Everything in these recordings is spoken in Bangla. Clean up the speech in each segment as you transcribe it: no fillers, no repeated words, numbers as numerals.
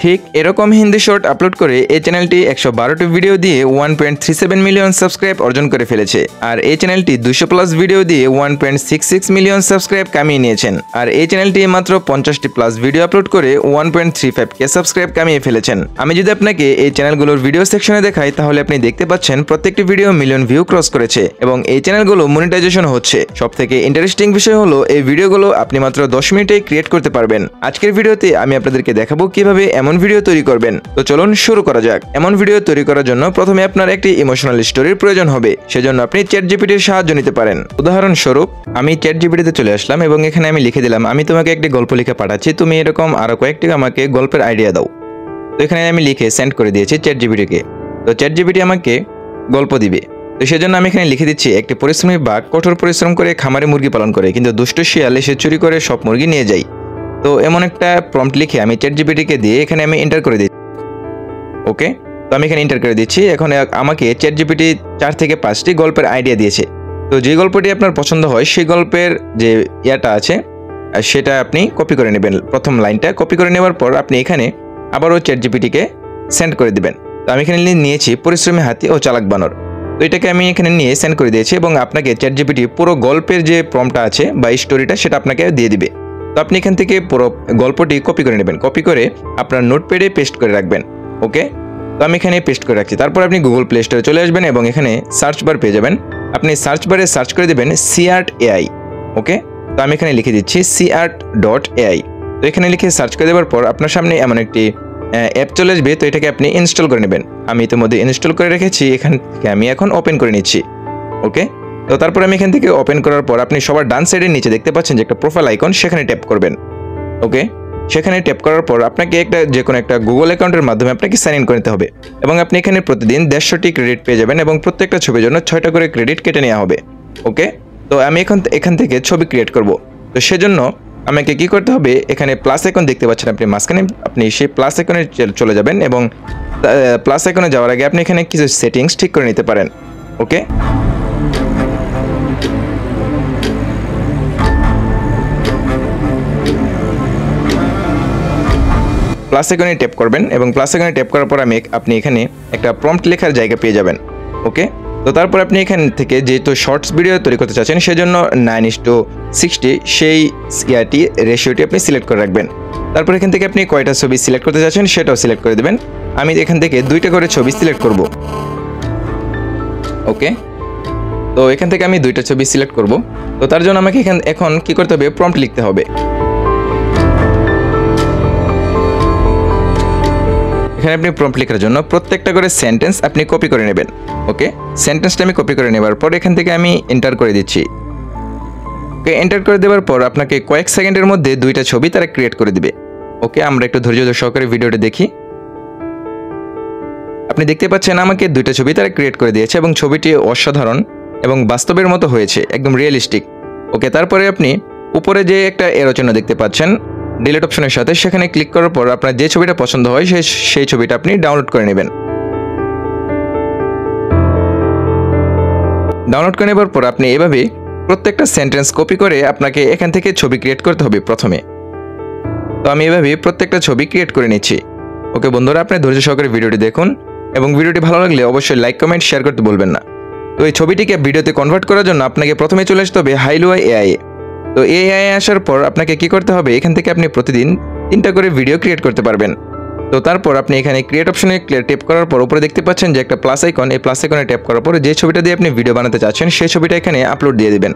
ঠিক এরকম হিন্দি শর্ট আপলোড করে এই চ্যানেলটি 112টি ভিডিও দিয়ে 1.37 মিলিয়ন সাবস্ক্রাইব অর্জন করে ফেলেছে। আর এই চ্যানেলটি 200 প্লাস ভিডিও দিয়ে 1.66 মিলিয়ন সাবস্ক্রাইব কামিয়ে নিয়েছেন। আর এই চ্যানেলটি মাত্র 50টি প্লাস ভিডিও আপলোড করে 1.35k সাবস্ক্রাইব কামিয়ে ফেলেছেন। আমি যদি আপনাকে এই চ্যানেলগুলোর ভিডিও সেকশনে দেখাই তাহলে আপনি দেখতে পাচ্ছেন প্রত্যেকটি ভিডিও মিলিয়ন ভিউ ক্রস করেছে এবং এই চ্যানেলগুলো মনিটাইজেশন হচ্ছে। সবথেকে ইন্টারেস্টিং বিষয় হলো এই ভিডিওগুলো আপনি মাত্র 10 মিনিটেই ক্রিয়েট করতে পারবেন। আজকের ভিডিওতে আমি আপনাদেরকে দেখাবো কিভাবে এমন ভিডিও তৈরি করবেন। তো চলুন শুরু করা যাক। এমন ভিডিও তৈরি করার জন্য প্রথমে আপনার একটি ইমোশনাল স্টোরির প্রয়োজন হবে। সেজন্য আপনি চ্যাটজিপিটির সাহায্য নিতে পারেন। উদাহরণস্বরূপ আমি চ্যাটজিপিটিতে চলে আসলাম এবং এখানে আমি লিখে দিলাম আমি তোমাকে একটি গল্প লিখে পাঠাচ্ছি, তুমি এরকম আরো কয়েকটি আমাকে গল্পের আইডিয়া দাও। তো এখানে আমি লিখে সেন্ড করে দিয়েছি চ্যাটজিপিটিকে। তো চ্যাটজিপিটি আমাকে গল্প দিবে। তো সেজন্য আমি এখানে লিখে দিচ্ছি একটি পরিশ্রমী বাঘ কঠোর পরিশ্রম করে খামারে মুরগি পালন করে, কিন্তু দুষ্ট শিয়াল এসে চুরি করে সব মুরগি নিয়ে যায়। তো এমন একটা প্রম্পট লিখে আমি চ্যাটজিপিটিকে দিয়ে এখানে আমি এন্টার করে দিচ্ছি। ওকে, তো আমি এখানে এন্টার করে দিচ্ছি। এখন আমাকে চ্যাটজিপিটি 4 থেকে 5টি গল্পের আইডিয়া দিয়েছে। তো যে গল্পটি আপনার পছন্দ হয় সেই গল্পের যে ইয়াটা আছে সেটা আপনি কপি করে নেবেন। প্রথম লাইনটা কপি করে নেওয়ার পর আপনি এখানে আবারও চ্যাটজিপিটিকে সেন্ড করে দিবেন। তো আমি এখানে নিয়েছি পরিশ্রমী হাতি ও চালাক বানর। তো এটাকে আমি এখানে নিয়ে সেন্ড করে দিয়েছি এবং আপনাকে চ্যাটজিপিটি পুরো গল্পের যে প্রম্পটটা আছে বা স্টোরিটা সেটা আপনাকে দিয়ে দিবে। তো আপনি এখান থেকে পুরো গল্পটি কপি করে নেবেন, কপি করে আপনার নোটপ্যাডে পেস্ট করে রাখবেন। ওকে, তো আমি এখানে পেস্ট করে রাখছি। তারপর আপনি গুগল প্লে স্টোরে চলে আসবেন এবং এখানে সার্চ বার পেয়ে যাবেন। আপনি সার্চ বারে সার্চ করে দেবেন CART.AI। ওকে, তো আমি এখানে লিখে দিচ্ছি CART.AI। তো এখানে লিখে সার্চ করে দেওয়ার পর আপনার সামনে এমন একটি অ্যাপ চলে আসবে। তো এটাকে আপনি ইনস্টল করে নেবেন। আমি ইতিমধ্যে ইনস্টল করে রেখেছি, এখান থেকে আমি এখন ওপেন করে নিচ্ছি। ওকে, তো তারপর আমি এখান থেকে ওপেন করার পর আপনি সবার ডান সাইডের নিচে দেখতে পাচ্ছেন যে একটা প্রোফাইল আইকন, সেখানে ট্যাপ করবেন। ওকে, সেখানে ট্যাপ করার পর আপনাকে যে কোনো একটা গুগল অ্যাকাউন্টের মাধ্যমে আপনাকে সাইন ইন করে নিতে হবে এবং আপনি এখানে প্রতিদিন 150টি ক্রেডিট পেয়ে যাবেন এবং প্রত্যেকটা ছবির জন্য 6টা করে ক্রেডিট কেটে নেওয়া হবে। ওকে, তো আমি এখান থেকে ছবি ক্রিয়েট করব। তো সেজন্য আমাকে কি করতে হবে, এখানে প্লাস আইকন দেখতে পাচ্ছেন আপনি মাঝখানে, আপনি সেই প্লাস আইকনে চলে যাবেন এবং প্লাস আইকনে যাওয়ার আগে আপনি এখানে কিছু সেটিংস ঠিক করে নিতে পারেন। ওকে, প্লাস আইকনে ট্যাপ করবেন এবং প্লাস আইকনে ট্যাপ করার পর আপনি এখানে একটা প্রম্পট লেখার জায়গা পেয়ে যাবেন। ওকে, তো তারপর আপনি এখান থেকে যেহেতু শর্টস ভিডিও তৈরি করতে চাচ্ছেন সেজন্য 9:60 সেই রেশিওটি আপনি সিলেক্ট করে রাখবেন। তারপর এখান থেকে আপনি কয়টা ছবি সিলেক্ট করতে চাচ্ছেন সেটাও সিলেক্ট করে দেবেন। আমি এখান থেকে 2টা করে ছবি সিলেক্ট করব। ওকে, তো এখান থেকে আমি 2টা ছবি সিলেক্ট করব। তো তার জন্য আমাকে এখন কি করতে হবে, প্রম্পট লিখতে হবে। এখানে আপনি প্রম্পট লেখার জন্য প্রত্যেকটা করে সেন্টেন্স আপনি কপি করে নেবেন। ওকে, সেন্টেন্সটা আমি কপি করে নেবার পর এখান থেকে আমি এন্টার করে দিচ্ছি। ওকে, এন্টার করে দেওয়ার পর আপনাকে কয়েক সেকেন্ডের মধ্যে 2টা ছবি তারা ক্রিয়েট করে দিবে। ওকে, আমরা একটু ধৈর্য সহকারে ভিডিওটা দেখি। আপনি দেখতে পাচ্ছেন আমাকে 2টা ছবি তারা ক্রিয়েট করে দিয়েছে এবং ছবিটি অসাধারণ এবং বাস্তবের মতো হয়েছে, একদম রিয়েলিস্টিক। ওকে, তারপরে আপনি উপরে যে একটা এরো চিহ্ন দেখতে পাচ্ছেন ডিলিট অপশনের সাথে, সেখানে ক্লিক করার পর আপনার যে ছবিটা পছন্দ হয় সেই ছবিটা আপনি ডাউনলোড করে নেবেন। ডাউনলোড করে নেবার পর আপনি এভাবে প্রত্যেকটা সেন্টেন্স কপি করে আপনাকে এখান থেকে ছবি ক্রিয়েট করতে হবে প্রথমে। তো আমি এভাবে প্রত্যেকটা ছবি ক্রিয়েট করে নিচ্ছি। ওকে বন্ধুরা, আপনি ধৈর্য সহকারে ভিডিওটি দেখুন এবং ভিডিওটি ভালো লাগলে অবশ্যই লাইক কমেন্ট শেয়ার করতে ভুলবেন না। তো এই ছবিটিকে ভিডিওতে কনভার্ট করার জন্য আপনাকে প্রথমে চলে আসতে হবে হাইলুয়া AI। তো AI আসার পর আপনাকে কি করতে হবে, এখান থেকে আপনি প্রতিদিন 3টা করে ভিডিও ক্রিয়েট করতে পারবেন। তো তারপর আপনি এখানে ক্রিয়েট অপশনে ট্যাপ করার পর উপরে দেখতে পাচ্ছেন যে একটা প্লাস আইকন, এই প্লাস আইকনে ট্যাপ করার পর যে ছবিটা দিয়ে আপনি ভিডিও বানাতে চাচ্ছেন সেই ছবিটা এখানে আপলোড দিয়ে দিবেন।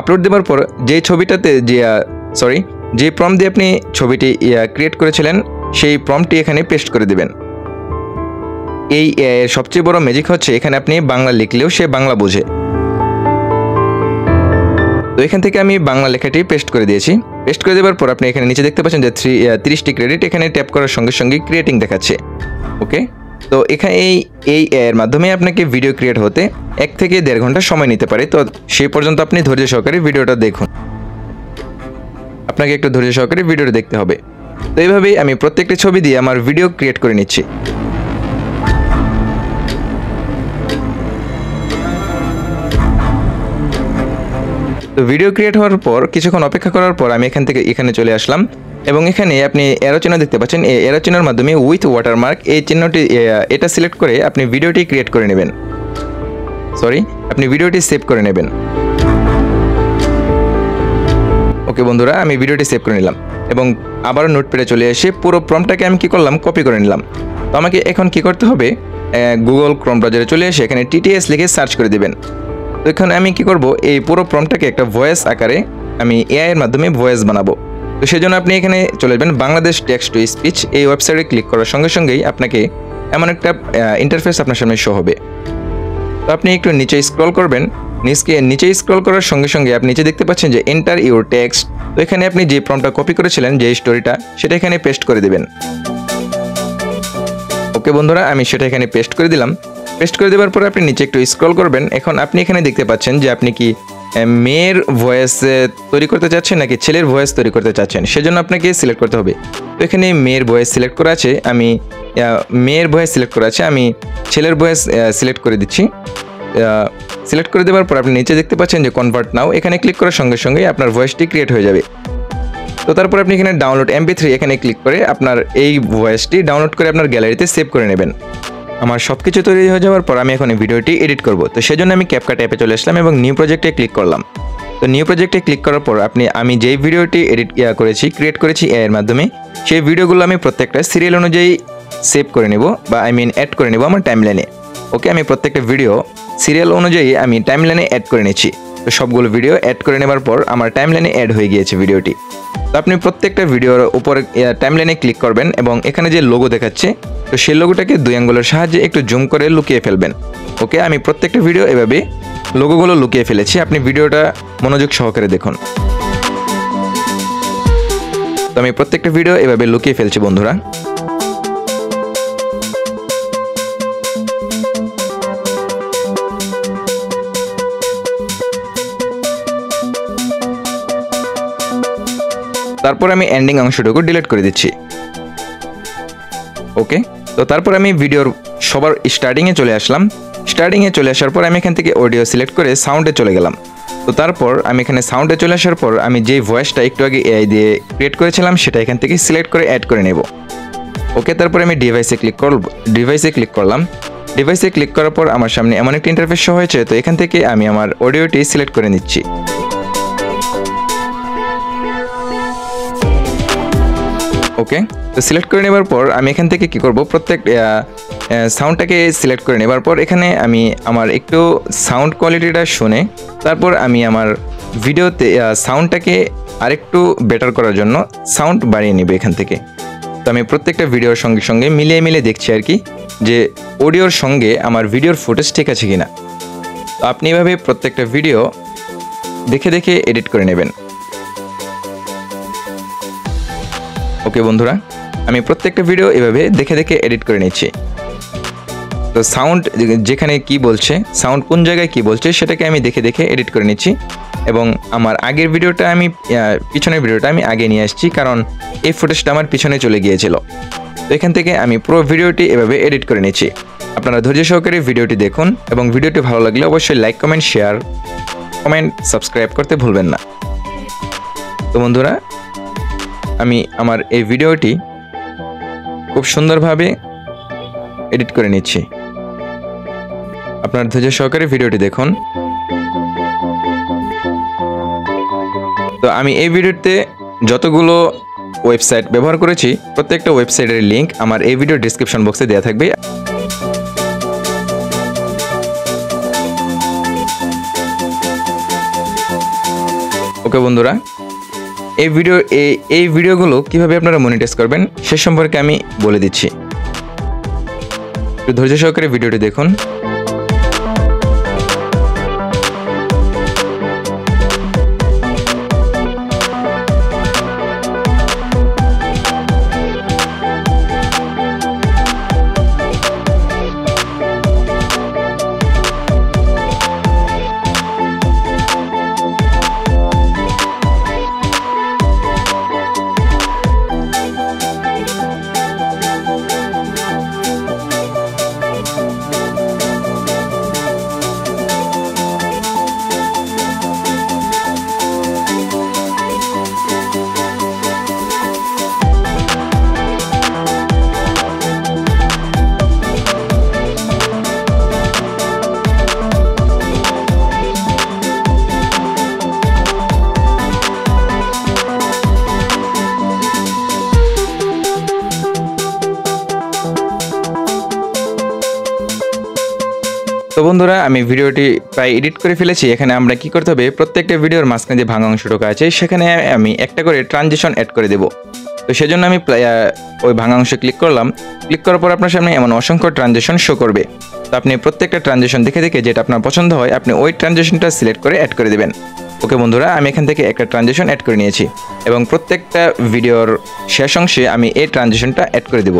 আপলোড দেওয়ার পর যে ছবিটাতে যে প্রম্পট দিয়ে আপনি ছবিটি ক্রিয়েট করেছিলেন সেই প্রম্পটটি এখানে পেস্ট করে দিবেন। এই এর সবচেয়ে বড় ম্যাজিক হচ্ছে এখানে আপনি বাংলা লিখলেও সে বাংলা বোঝে। তো এখান থেকে আমি বাংলা লেখাটি পেস্ট করে দিয়েছি। পেস্ট করে দেওয়ার পর আপনি এখানে নিচে দেখতে পাচ্ছেন যে 30টি ক্রেডিট এখানে ট্যাপ করার সঙ্গে সঙ্গে ক্রিয়েটিং দেখাচ্ছে। ওকে, তো এখানে এই এর মাধ্যমে আপনাকে ভিডিও ক্রিয়েট হতে 1 থেকে 1.5 ঘন্টা সময় নিতে পারে। তো সেই পর্যন্ত আপনি ধৈর্য সহকারে ভিডিওটা দেখুন। আপনাকে একটু ধৈর্য সহকারে ভিডিওটা দেখতে হবে। তো এইভাবেই আমি প্রত্যেকটি ছবি দিয়ে আমার ভিডিও ক্রিয়েট করে নিচ্ছি। তো ভিডিও ক্রিয়েট হওয়ার পর কিছুক্ষণ অপেক্ষা করার পর আমি এখানে চলে আসলাম এবং এখানে আপনি অ্যারো চিহ্ন দেখতে পাচ্ছেন, এই অ্যারো চিহ্নের মাধ্যমে উইথ ওয়াটারমার্ক এই চিহ্নটি এটা সিলেক্ট করে আপনি ভিডিওটি ক্রিয়েট করে নেবেন, আপনি ভিডিওটি সেভ করে নেবেন। ওকে বন্ধুরা, আমি ভিডিওটি সেভ করে নিলাম এবং আবার নোটপ্যাডে চলে এসে পুরো প্রম্পটটাকে আমি কি করলাম, কপি করে নিলাম। তো আমাকে এখন কি করতে হবে, গুগল ক্রোম ব্রাউজারে চলে এসে এখানে টিটিএস লিখে সার্চ করে দিবেন। তো এখানে আমি কি করব, এই পুরো প্রম্পটটাকে একটা ভয়েস আকারে আমি এআই এর মাধ্যমে ভয়েস বানাবো। তো সেজন্য আপনি এখানে চলে যাবেন বাংলাদেশ টেক্সট টু স্পিচ, এই ওয়েবসাইটে ক্লিক করার সঙ্গে সঙ্গেই আপনাকে এমন একটা ইন্টারফেস আপনার সামনে শো হবে। তো আপনি একটু নিচে স্ক্রল করবেন, নিচে স্ক্রল করার সঙ্গে সঙ্গে আপনি নিচে দেখতে পাচ্ছেন যে এন্টার ইউর টেক্সট। তো এখানে আপনি যে প্রম্পটটা কপি করেছিলেন, যে স্টোরিটা, সেটা এখানে পেস্ট করে দিবেন। ওকে বন্ধুরা, আমি সেটা এখানে পেস্ট করে দিলাম। পেস্ট করে দেওয়ার পর আপনি নিচে একটু স্ক্রল করবেন। এখন আপনি এখানে দেখতে পাচ্ছেন যে আপনি কি মেয়ের ভয়েস তৈরি করতে চাচ্ছেন নাকি ছেলের ভয়েস তৈরি করতে চাচ্ছেন, সেজন্য আপনাকে সিলেক্ট করতে হবে। তো এখানে মেয়ের ভয়েস সিলেক্ট করা আছে, আমি মেয়ের ভয়েস সিলেক্ট করা আছে, আমি ছেলের ভয়েস সিলেক্ট করে দিচ্ছি। সিলেক্ট করে দেওয়ার পর আপনি নিচে দেখতে পাচ্ছেন যে কনভার্ট নাও, এখানে ক্লিক করার সঙ্গে সঙ্গে আপনার ভয়েসটি ক্রিয়েট হয়ে যাবে। তো তারপর আপনি এখানে ডাউনলোড MP3 এখানে ক্লিক করে আপনার এই ভয়েসটি ডাউনলোড করে আপনার গ্যালারিতে সেভ করে নেবেন। আমার সব কিছু তৈরি হয়ে যাওয়ার পর আমি এখন এই ভিডিওটি এডিট করব। তো সেজন্য আমি ক্যাপকাট অ্যাপে চলে আসলাম এবং নিউ প্রজেক্টে ক্লিক করলাম। তো নিউ প্রজেক্টে ক্লিক করার পর আমি যেই ভিডিওটি ক্রিয়েট করেছি এআই এর মাধ্যমে, সেই ভিডিওগুলো আমি প্রত্যেকটা সিরিয়াল অনুযায়ী সেভ করে নেব, বা অ্যাড করে নেব আমার টাইমলাইনে। ওকে, আমি প্রত্যেকটা ভিডিও সিরিয়াল অনুযায়ী আমি টাইমলাইনে অ্যাড করে নিচ্ছি। তো সবগুলো ভিডিও অ্যাড করে নেবার পর আমার টাইমলাইনে অ্যাড হয়ে গিয়েছে ভিডিওটি। তো আপনি প্রত্যেকটা ভিডিওর উপরে টাইমলাইনে ক্লিক করবেন এবং এখানে যে লোগো দেখাচ্ছে, তো সেই লোগোটাকে 2 আঙ্গুলের সাহায্যে একটু জুম করে লুকিয়ে ফেলবেন। ওকে, আমি প্রত্যেকটা ভিডিও এভাবে লোগোগুলো লুকিয়ে ফেলেছি। আপনি ভিডিওটা মনোযোগ সহকারে দেখুন। তো আমি প্রত্যেকটা ভিডিও এভাবে লুকিয়ে ফেলছি বন্ধুরা। তারপর আমি এন্ডিং অংশটুকু ডিলিট করে দিচ্ছি। ওকে, তো তারপর আমি ভিডিওর সবার স্টার্টিংয়ে চলে আসলাম। স্টার্টিংয়ে চলে আসার পর আমি এখান থেকে অডিও সিলেক্ট করে সাউন্ডে চলে গেলাম। তো তারপর আমি এখানে সাউন্ডে চলে আসার পর আমি যেই ভয়েসটা একটু আগে এআই দিয়ে ক্রিয়েট করেছিলাম, সেটা এখান থেকে সিলেক্ট করে অ্যাড করে নেব। ওকে, তারপর আমি ডিভাইসে ক্লিক করলাম। ডিভাইসে ক্লিক করার পর আমার সামনে এমন একটা ইন্টারফেস শো হয়েছে। তো এখান থেকে আমি আমার অডিওটি সিলেক্ট করে নিচ্ছি। ওকে, তো সিলেক্ট করে নেবার পর আমি এখান থেকে কি করব, প্রত্যেক সাউন্ডটাকে সিলেক্ট করে নেবার পর এখানে আমি আমার একটু সাউন্ড কোয়ালিটিটা শুনে তারপর আমি আমার ভিডিওতে সাউন্ডটাকে আরেকটু বেটার করার জন্য সাউন্ড বাড়িয়ে নেব এখান থেকে। তো আমি প্রত্যেকটা ভিডিওর সঙ্গে সঙ্গে মিলিয়ে দেখছি আর কি, যে অডিওর সঙ্গে আমার ভিডিওর ফুটেজ ঠিক আছে কিনা। তো আপনি এভাবে প্রত্যেকটা ভিডিও দেখে এডিট করে নেবেন। ওকে বন্ধুরা, আমি প্রত্যেকটা ভিডিও এভাবে দেখে এডিট করে নিচ্ছি। তো সাউন্ড যেখানে কি বলছে, সাউন্ড কোন জায়গায় কি বলছে, সেটাকে আমি দেখে এডিট করে নিচ্ছি। এবং আমার আগের ভিডিওটা পিছনের ভিডিওটা আমি আগে নিয়ে আসছি, কারণ এই ফুটেজটা আমার পিছনে চলে গিয়েছিল। তো এখান থেকে আমি পুরো ভিডিওটি এভাবে এডিট করে নিচ্ছি। আপনারা ধৈর্য সহকারে ভিডিওটি দেখুন এবং ভিডিওটি ভালো লাগলে অবশ্যই লাইক, কমেন্ট, শেয়ার, সাবস্ক্রাইব করতে ভুলবেন না। তো বন্ধুরা, আমি আমার এই ভিডিওটি খুব সুন্দরভাবে এডিট করে নিচ্ছি। আপনার ধৈর্য সহকারে ভিডিওটি দেখুন। তো আমি এই ভিডিওতে যতগুলো ওয়েবসাইট ব্যবহার করেছি, প্রত্যেকটা ওয়েবসাইটের লিংক আমার এই ভিডিওর ডেসক্রিপশন বক্সে দেওয়া থাকবে। ওকে বন্ধুরা, এই ভিডিওগুলো কিভাবে আপনারা মনিটাইজ করবেন সে সম্পর্কে আমি বলে দিচ্ছি। একটু ধৈর্য সহকারে ভিডিওটি দেখুন। তো বন্ধুরা আমি ভিডিওটি প্রায় এডিট করে ফেলেছি। এখানে আমরা কি করতে হবে, প্রত্যেকটা ভিডিওর মাঝখানে যে ভাঙা অংশটুকু আছে সেখানে আমি একটা করে ট্রানজিশন অ্যাড করে দেব। তো সেজন্য আমি ওই ভাঙা অংশে ক্লিক করলাম। ক্লিক করার পর আপনার সামনে এমন অসংখ্য ট্রানজিশন শো করবে। তো আপনি প্রত্যেকটা ট্রানজিশন দেখে দেখে যেটা আপনার পছন্দ হয় আপনি ওই ট্রানজিশনটা সিলেক্ট করে অ্যাড করে দেবেন। ওকে বন্ধুরা, আমি এখান থেকে একটা ট্রানজিশন অ্যাড করে নিয়েছি এবং প্রত্যেকটা ভিডিওর শেষ অংশে আমি এই ট্রানজিশনটা অ্যাড করে দেব।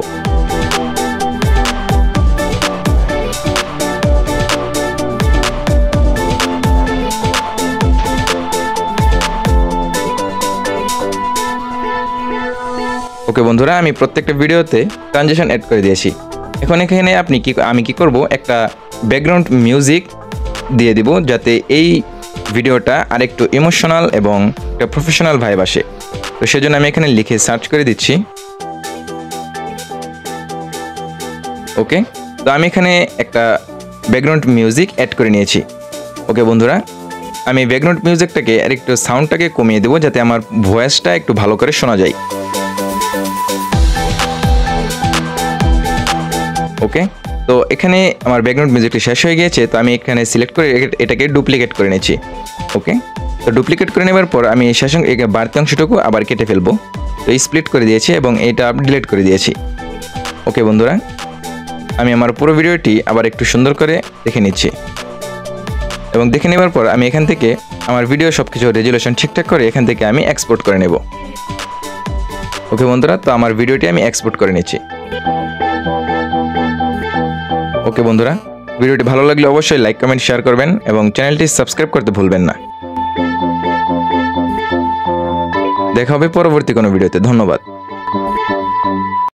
ওকে বন্ধুরা, আমি প্রত্যেকটা ভিডিওতে ট্রানজিশন অ্যাড করে দিয়েছি। এখন এখানে আমি কি করব, একটা ব্যাকগ্রাউন্ড মিউজিক দিয়ে দিব যাতে এই ভিডিওটা আরেকটু ইমোশনাল এবং একটা প্রফেশনাল ভাইব আসে। তো সেজন্য আমি এখানে লিখে সার্চ করে দিচ্ছি। ওকে, তো আমি এখানে একটা ব্যাকগ্রাউন্ড মিউজিক অ্যাড করে নিয়েছি। ওকে বন্ধুরা, আমি ব্যাকগ্রাউন্ড মিউজিকটাকে আরেকটু সাউন্ডটাকে কমিয়ে দেবো যাতে আমার ভয়েসটা একটু ভালো করে শোনা যায়। ওকে, তো এখানে আমার ব্যাকগ্রাউন্ড মিউজিকটি শেষ হয়ে গিয়েছে। তো আমি এখানে সিলেক্ট করে এটাকে ডুপ্লিকেট করে নিয়েছি। ওকে, তো ডুপ্লিকেট করে নেবার পর আমি শেষ বাড়তি অংশটুকু আবার কেটে ফেলবো। তো স্প্লিট করে দিয়েছি এবং এটা ডিলিট করে দিয়েছি। ওকে বন্ধুরা, আমি আমার পুরো ভিডিওটি আবার একটু সুন্দর করে দেখে নিচ্ছি এবং দেখে নেবার পর আমি এখান থেকে আমার ভিডিও সব কিছু রেজুলেশন ঠিকঠাক করে এখান থেকে আমি এক্সপোর্ট করে নেব। ওকে বন্ধুরা, তো আমার ভিডিওটি আমি এক্সপোর্ট করে নিচ্ছি। ওকে বন্ধুরা, ভিডিওটি ভালো লাগলে অবশ্যই লাইক কমেন্ট শেয়ার করবেন এবং চ্যানেলটি সাবস্ক্রাইব করতে ভুলবেন না। দেখা হবে পরবর্তী কোনো ভিডিওতে। ধন্যবাদ।